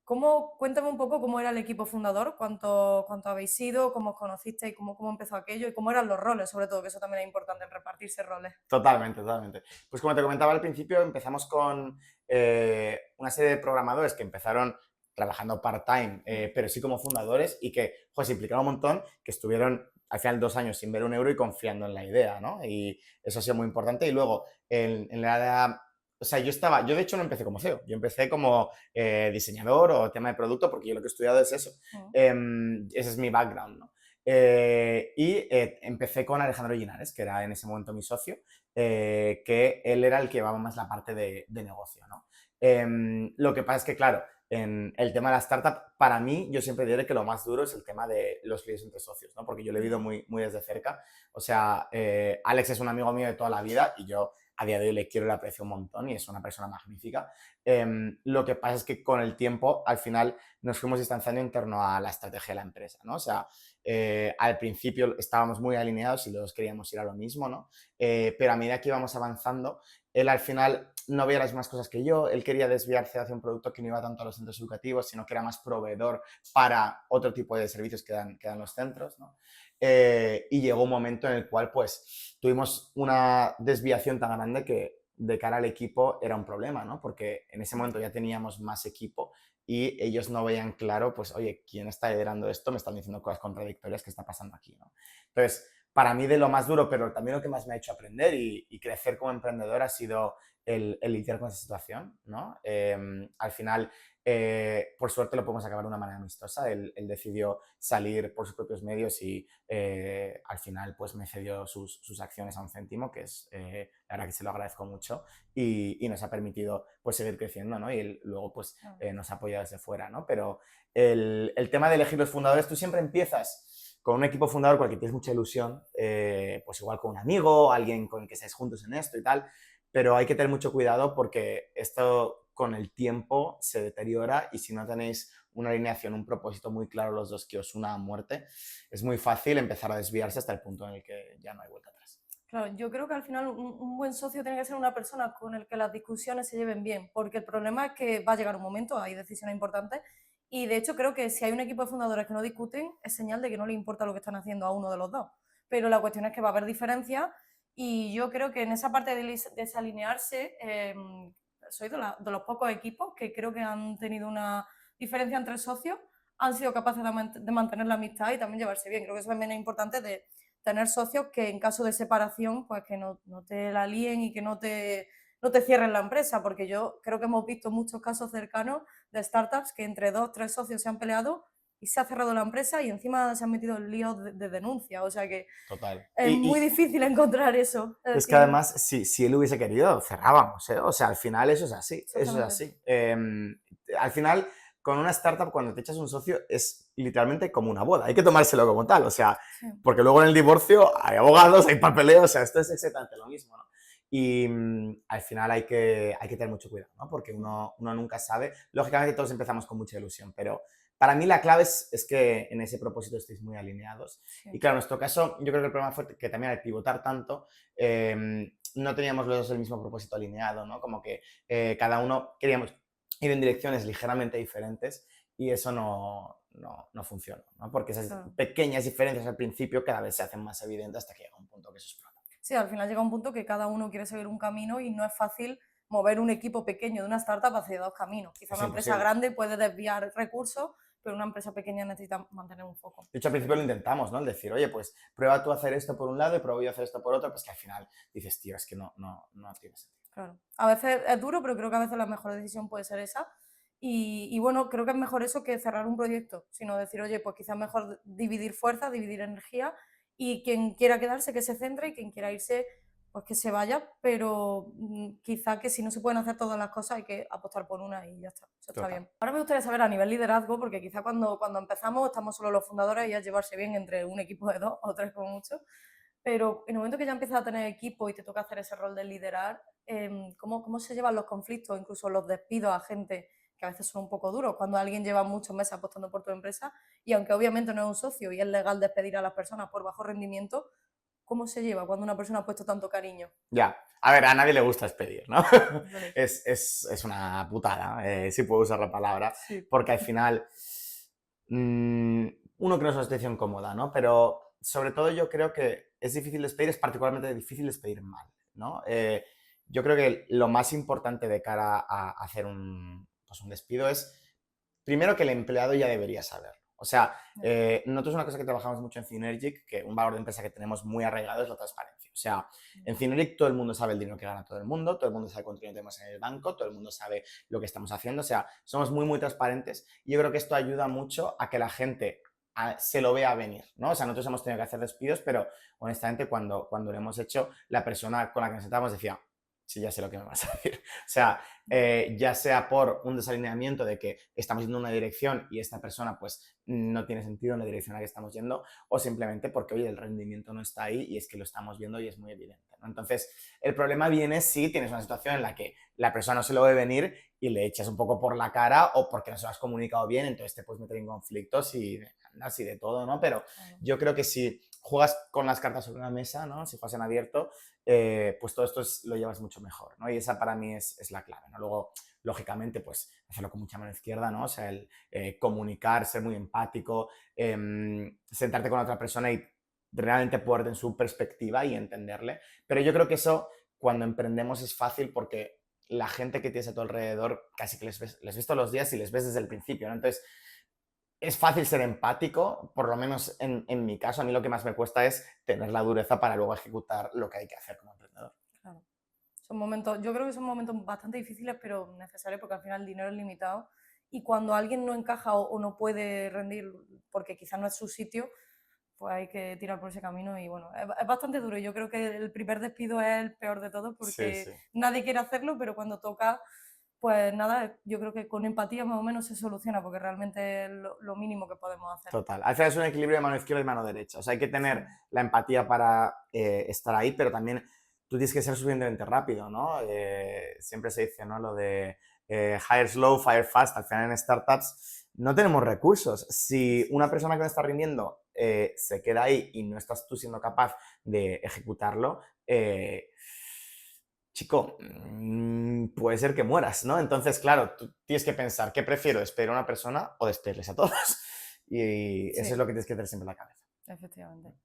Cuéntame un poco cómo era el equipo fundador, cuánto habéis sido, cómo os conocisteis, cómo empezó aquello y cómo eran los roles, sobre todo, que eso también es importante, en repartirse roles. Totalmente, totalmente. Pues como te comentaba al principio, empezamos con una serie de programadores que empezaron trabajando part-time, pero sí como fundadores y que, pues, implicaron un montón, que estuvieron al final 2 años sin ver un euro y confiando en la idea, ¿no? Y eso ha sido muy importante. Y luego, en la área, o sea, yo de hecho no empecé como CEO, yo empecé como diseñador o tema de producto, porque yo lo que he estudiado es eso. Mm. Ese es mi background, ¿no? Empecé con Alejandro Linares, que era en ese momento mi socio, que él era el que llevaba más la parte de negocio, ¿no? Lo que pasa es que, claro, en el tema de la startup, para mí, yo siempre diré que lo más duro es el tema de los líos entre socios, ¿no? Porque yo lo he vivido muy, muy desde cerca. O sea, Alex es un amigo mío de toda la vida y yo a día de hoy le quiero y le aprecio un montón y es una persona magnífica. Lo que pasa es que con el tiempo, al final, nos fuimos distanciando en torno a la estrategia de la empresa, ¿no? O sea, al principio estábamos muy alineados y los dos queríamos ir a lo mismo, ¿no? Pero a medida que íbamos avanzando, él al final no veía las mismas cosas que yo, él quería desviarse hacia un producto que no iba tanto a los centros educativos, sino que era más proveedor para otro tipo de servicios que dan los centros, ¿no? Y llegó un momento en el cual, pues, tuvimos una desviación tan grande que de cara al equipo era un problema, ¿no? Porque en ese momento ya teníamos más equipo y ellos no veían claro, pues, oye, ¿quién está liderando esto? Me están diciendo cosas contradictorias, ¿qué está pasando aquí, no? Entonces, para mí de lo más duro, pero también lo que más me ha hecho aprender y crecer como emprendedor ha sido el lidiar con esa situación, ¿no? Al final, por suerte lo podemos acabar de una manera amistosa. Él decidió salir por sus propios medios y al final pues me cedió sus acciones a un céntimo, que es, la verdad que se lo agradezco mucho y nos ha permitido pues seguir creciendo, ¿no? Y él luego pues Ah. nos ha apoyado desde fuera, ¿no? Pero el tema de elegir los fundadores, tú siempre empiezas con un equipo fundador con el que tienes mucha ilusión, pues igual con un amigo, alguien con el que estés juntos en esto y tal, pero hay que tener mucho cuidado porque esto con el tiempo se deteriora y si no tenéis una alineación, un propósito muy claro los dos que os una a muerte, es muy fácil empezar a desviarse hasta el punto en el que ya no hay vuelta atrás. Claro, yo creo que al final un buen socio tiene que ser una persona con el que las discusiones se lleven bien, porque el problema es que va a llegar un momento, hay decisiones importantes, y de hecho creo que si hay un equipo de fundadores que no discuten, es señal de que no le importa lo que están haciendo a uno de los dos. Pero la cuestión es que va a haber diferencias y yo creo que en esa parte de desalinearse, soy de los pocos equipos que creo que han tenido una diferencia entre socios, han sido capaces de mantener la amistad y también llevarse bien. Creo que eso también es importante de tener socios que en caso de separación, pues que no te la líen y que no te cierren la empresa, porque yo creo que hemos visto muchos casos cercanos de startups que entre dos, tres socios se han peleado y se ha cerrado la empresa y encima se han metido en líos de denuncia. O sea que Total. es muy difícil encontrar eso. Es Es que decir, además, si él hubiese querido, cerrábamos, ¿eh? O sea, al final eso es así, eso es exactamente. así. Al final, con una startup, cuando te echas un socio, es literalmente como una boda, hay que tomárselo como tal, o sea, Sí, porque luego en el divorcio hay abogados, hay papeleo, o sea, esto es exactamente lo mismo, ¿no? Y al final hay que tener mucho cuidado, ¿no? Porque uno nunca sabe. Lógicamente todos empezamos con mucha ilusión, pero para mí la clave es que en ese propósito estéis muy alineados. Y sí. claro, en nuestro caso, yo creo que el problema fue que también al pivotar tanto, no teníamos los dos el mismo propósito alineado, ¿no? Como que cada uno queríamos ir en direcciones ligeramente diferentes y eso no funciona, ¿no? Porque esas Claro. pequeñas diferencias al principio cada vez se hacen más evidentes hasta que llega un punto que eso explota. Sí, al final llega un punto que cada uno quiere seguir un camino y no es fácil mover un equipo pequeño de una startup hacia dos caminos. Quizá Es una empresa imposible. grande puede desviar recursos, pero una empresa pequeña necesita mantener un foco. De hecho, al principio lo intentamos, ¿no? El decir, oye, pues prueba tú a hacer esto por un lado y pruebo yo a hacer esto por otro, pues que al final dices, tío, es que no tiene sentido. Claro. A veces es duro, pero creo que a veces la mejor decisión puede ser esa. Y bueno, creo que es mejor eso que cerrar un proyecto, sino decir, oye, pues quizás mejor dividir fuerzas, dividir energía y quien quiera quedarse que se centre y quien quiera irse, pues que se vaya, pero quizá que si no se pueden hacer todas las cosas hay que apostar por una y ya está, eso está Total. bien. Ahora me gustaría saber a nivel liderazgo, porque quizá cuando empezamos estamos solo los fundadores y es llevarse bien entre un equipo de dos o tres como mucho, pero en el momento que ya empiezas a tener equipo y te toca hacer ese rol de liderar, ¿cómo se llevan los conflictos, incluso los despidos a gente que a veces son un poco duros? Cuando alguien lleva muchos meses apostando por tu empresa y aunque obviamente no es un socio y es legal despedir a las personas por bajo rendimiento, cómo se lleva cuando una persona ha puesto tanto cariño. Ya. A ver, a nadie le gusta despedir, ¿no? Vale. Es una putada, si puedo usar la palabra, Sí, porque al final mm, uno cree que es una situación cómoda, ¿no? Pero sobre todo yo creo que es difícil despedir, es particularmente difícil despedir mal, ¿no? Yo creo que lo más importante de cara a hacer pues un despido es, primero, que el empleado ya debería saberlo. O sea, ya, nosotros una cosa que trabajamos mucho en Synergic, que un valor de empresa que tenemos muy arraigado es la transparencia. O sea, en Synergic todo el mundo sabe el dinero que gana todo el mundo sabe cuánto dinero tenemos en el banco, todo el mundo sabe lo que estamos haciendo. O sea, somos muy, muy transparentes y yo creo que esto ayuda mucho a que la gente se lo vea venir, ¿no? O sea, nosotros hemos tenido que hacer despidos, pero honestamente cuando lo hemos hecho, la persona con la que nos sentábamos decía, sí, ya sé lo que me vas a decir. O sea, ya sea por un desalineamiento de que estamos yendo en una dirección y esta persona pues no tiene sentido en la dirección a la que estamos yendo, o simplemente porque, oye, el rendimiento no está ahí y es que lo estamos viendo y es muy evidente, ¿no? Entonces, el problema viene si tienes una situación en la que la persona no se lo ve venir y le echas un poco por la cara o porque no se lo has comunicado bien, entonces te puedes meter en conflictos y así de todo, ¿no? Pero claro. yo creo que si juegas con las cartas sobre una mesa, ¿no? Si juegas en abierto, pues todo esto lo llevas mucho mejor, ¿no? Y esa para mí es la clave, ¿no? Luego, lógicamente, pues hacerlo con mucha mano izquierda, ¿no? O sea, el comunicar, ser muy empático, sentarte con otra persona y realmente ponerte en su perspectiva y entenderle. Pero yo creo que eso, cuando emprendemos, es fácil porque la gente que tienes a tu alrededor casi que les ves todos los días y les ves desde el principio, ¿no? Entonces, es fácil ser empático, por lo menos en mi caso, a mí lo que más me cuesta es tener la dureza para luego ejecutar lo que hay que hacer como emprendedor. Claro. Son momentos, yo creo que son momentos bastante difíciles, pero necesarios porque al final el dinero es limitado y cuando alguien no encaja o no puede rendir porque quizás no es su sitio, pues hay que tirar por ese camino y bueno, es bastante duro. Yo creo que el primer despido es el peor de todos Sí, porque sí. nadie quiere hacerlo, pero cuando toca, pues nada, yo creo que con empatía más o menos se soluciona porque realmente es lo mínimo que podemos hacer. Total. Al final es un equilibrio de mano izquierda y mano derecha. O sea, hay que Sí, tener la empatía para estar ahí, pero también tú tienes que ser suficientemente rápido, ¿no? Siempre se dice, ¿no? Lo de hire slow, fire fast. Al final en startups no tenemos recursos. Si una persona que no está rindiendo se queda ahí y no estás tú siendo capaz de ejecutarlo, chico, puede ser que mueras, ¿no? Entonces, claro, tú tienes que pensar, ¿qué prefiero? ¿Despedir a una persona o despedirles a todos? Y eso es sí, lo que tienes que tener siempre en la cabeza. efectivamente.